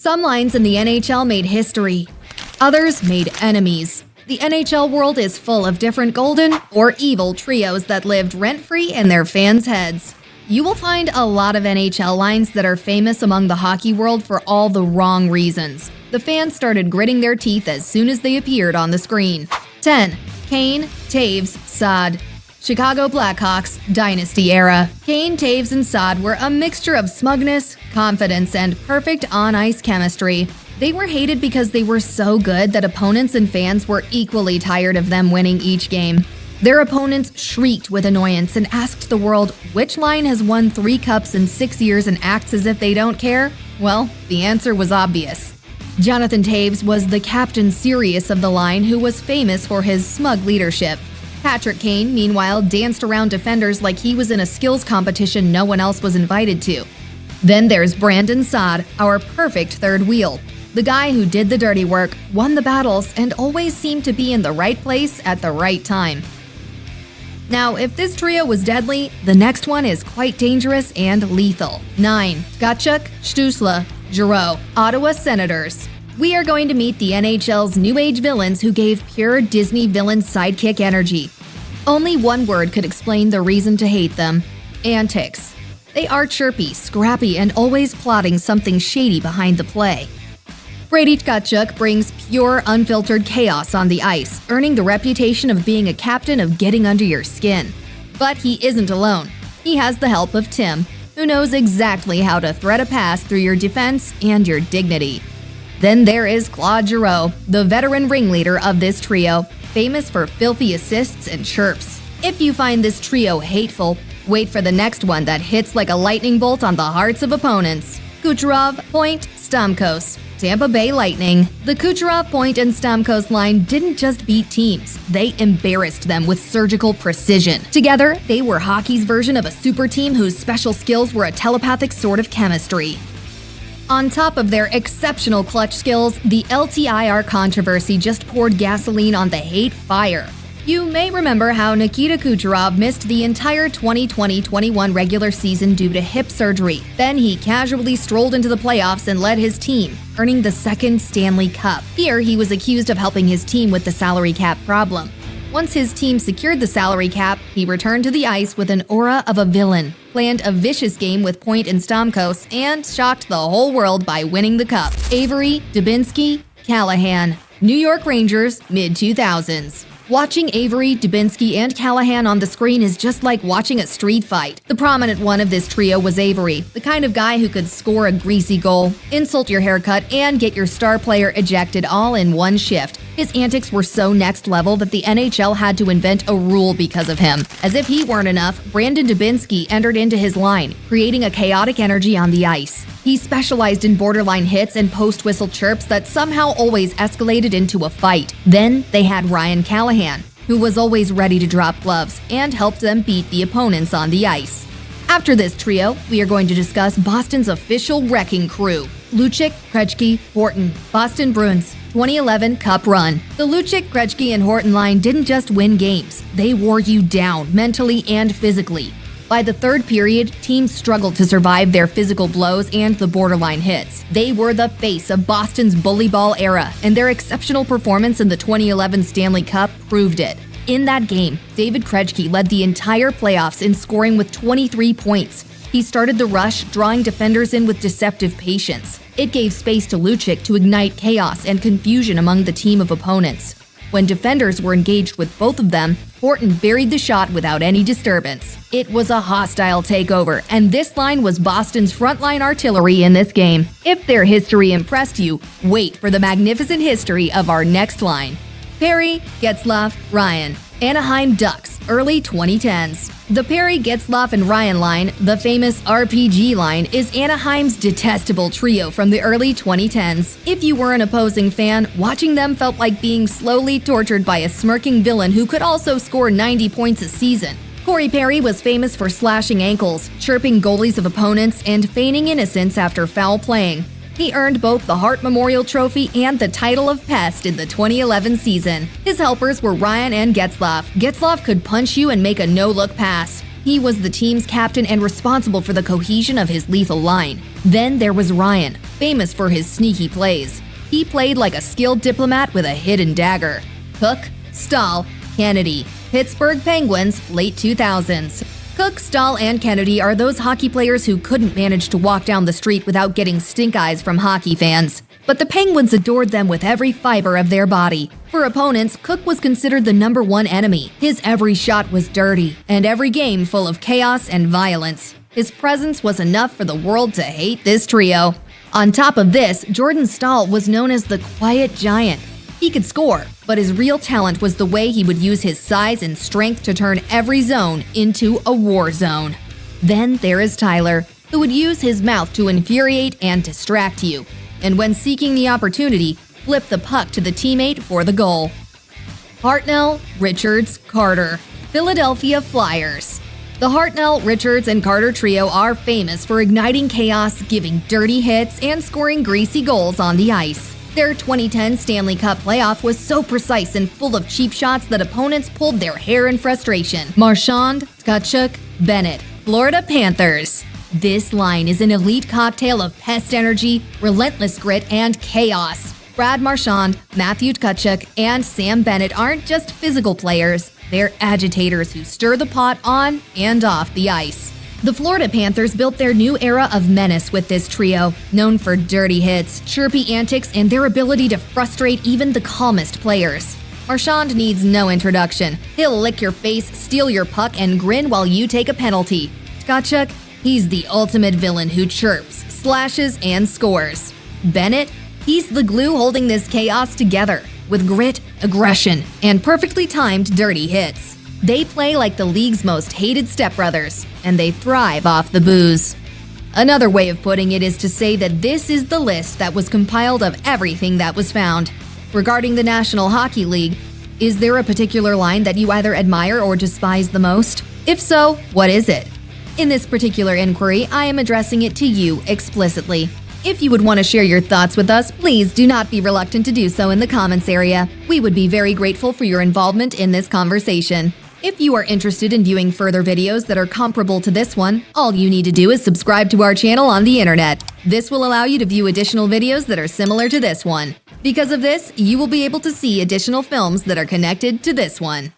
Some lines in the NHL made history. Others made enemies. The NHL world is full of different golden or evil trios that lived rent-free in their fans' heads. You will find a lot of NHL lines that are famous among the hockey world for all the wrong reasons. The fans started gritting their teeth as soon as they appeared on the screen. 10. Kane, Taves, Saad. Chicago Blackhawks, Dynasty Era. Kane, Taves, and Saad were a mixture of smugness, confidence, and perfect on-ice chemistry. They were hated because they were so good that opponents and fans were equally tired of them winning each game. Their opponents shrieked with annoyance and asked the world, which line has won 3 cups in 6 years and acts as if they don't care? Well, the answer was obvious. Jonathan Taves was the Captain Serious of the line, who was famous for his smug leadership. Patrick Kane, meanwhile, danced around defenders like he was in a skills competition no one else was invited to. Then there's Brandon Saad, our perfect third wheel. The guy who did the dirty work, won the battles, and always seemed to be in the right place at the right time. Now, if this trio was deadly, the next one is quite dangerous and lethal. 9. Tkachuk, Stützle, Giroux, Ottawa Senators. We are going to meet the NHL's new age villains who gave pure Disney villain sidekick energy. Only one word could explain the reason to hate them: antics. They are chirpy, scrappy, and always plotting something shady behind the play. Brady Tkachuk brings pure, unfiltered chaos on the ice, earning the reputation of being a captain of getting under your skin. But he isn't alone. He has the help of Tim, who knows exactly how to thread a pass through your defense and your dignity. Then there is Claude Giroux, the veteran ringleader of this trio, famous for filthy assists and chirps. If you find this trio hateful, wait for the next one that hits like a lightning bolt on the hearts of opponents. Kucherov, Point, Stamkos. Tampa Bay Lightning. The Kucherov, Point, and Stamkos line didn't just beat teams, they embarrassed them with surgical precision. Together, they were hockey's version of a super team whose special skills were a telepathic sort of chemistry. On top of their exceptional clutch skills, the LTIR controversy just poured gasoline on the hate fire. You may remember how Nikita Kucherov missed the entire 2020-21 regular season due to hip surgery. Then he casually strolled into the playoffs and led his team, earning the 2nd Stanley Cup. Here, he was accused of helping his team with the salary cap problem. Once his team secured the salary cap, he returned to the ice with an aura of a villain, planned a vicious game with Point and Stamkos, and shocked the whole world by winning the cup. Avery, Dubinsky, Callahan. New York Rangers, mid-2000s. Watching Avery, Dubinsky, and Callahan on the screen is just like watching a street fight. The prominent one of this trio was Avery, the kind of guy who could score a greasy goal, insult your haircut, and get your star player ejected all in one shift. His antics were so next level that the NHL had to invent a rule because of him. As if he weren't enough, Brandon Dubinsky entered into his line, creating a chaotic energy on the ice. He specialized in borderline hits and post-whistle chirps that somehow always escalated into a fight. Then they had Ryan Callahan, who was always ready to drop gloves and helped them beat the opponents on the ice. After this trio, we are going to discuss Boston's official wrecking crew: Lucic, Krejci, Horton, Boston Bruins, 2011 Cup run. The Lucic, Krejci, and Horton line didn't just win games, they wore you down mentally and physically. By the third period, teams struggled to survive their physical blows and the borderline hits. They were the face of Boston's bully ball era, and their exceptional performance in the 2011 Stanley Cup proved it. In that game, David Krejci led the entire playoffs in scoring with 23 points. He started the rush, drawing defenders in with deceptive patience. It gave space to Lucic to ignite chaos and confusion among the team of opponents. When defenders were engaged with both of them, Horton buried the shot without any disturbance. It was a hostile takeover, and this line was Boston's frontline artillery in this game. If their history impressed you, wait for the magnificent history of our next line. Perry, Getzlaf, Ryan. Anaheim Ducks, early 2010s. The Perry, Getzlaf, and Ryan line, the famous RPG line, is Anaheim's detestable trio from the early 2010s. If you were an opposing fan, watching them felt like being slowly tortured by a smirking villain who could also score 90 points a season. Corey Perry was famous for slashing ankles, chirping goalies of opponents, and feigning innocence after foul playing. He earned both the Hart Memorial Trophy and the title of Pest in the 2011 season. His helpers were Ryan and Getzlaf. Getzlaf could punch you and make a no-look pass. He was the team's captain and responsible for the cohesion of his lethal line. Then there was Ryan, famous for his sneaky plays. He played like a skilled diplomat with a hidden dagger. Cook, Stahl, Kennedy, Pittsburgh Penguins, late 2000s. Cook, Stahl, and Kennedy are those hockey players who couldn't manage to walk down the street without getting stink eyes from hockey fans. But the Penguins adored them with every fiber of their body. For opponents, Cook was considered the #1 enemy. His every shot was dirty, and every game full of chaos and violence. His presence was enough for the world to hate this trio. On top of this, Jordan Stahl was known as the Quiet Giant. He could score, but his real talent was the way he would use his size and strength to turn every zone into a war zone. Then there is Tyler, who would use his mouth to infuriate and distract you, and when seeking the opportunity, flip the puck to the teammate for the goal. Hartnell, Richards, Carter, Philadelphia Flyers. The Hartnell, Richards, and Carter trio are famous for igniting chaos, giving dirty hits, and scoring greasy goals on the ice. Their 2010 Stanley Cup playoff was so precise and full of cheap shots that opponents pulled their hair in frustration. Marchand, Tkachuk, Bennett, Florida Panthers. This line is an elite cocktail of pest energy, relentless grit, and chaos. Brad Marchand, Matthew Tkachuk, and Sam Bennett aren't just physical players, they're agitators who stir the pot on and off the ice. The Florida Panthers built their new era of menace with this trio, known for dirty hits, chirpy antics, and their ability to frustrate even the calmest players. Marchand needs no introduction. He'll lick your face, steal your puck, and grin while you take a penalty. Tkachuk, he's the ultimate villain who chirps, slashes, and scores. Bennett, he's the glue holding this chaos together, with grit, aggression, and perfectly timed dirty hits. They play like the league's most hated stepbrothers, and they thrive off the booze. Another way of putting it is to say that this is the list that was compiled of everything that was found. Regarding the National Hockey League, is there a particular line that you either admire or despise the most? If so, what is it? In this particular inquiry, I am addressing it to you explicitly. If you would want to share your thoughts with us, please do not be reluctant to do so in the comments area. We would be very grateful for your involvement in this conversation. If you are interested in viewing further videos that are comparable to this one, all you need to do is subscribe to our channel on the internet. This will allow you to view additional videos that are similar to this one. Because of this, you will be able to see additional films that are connected to this one.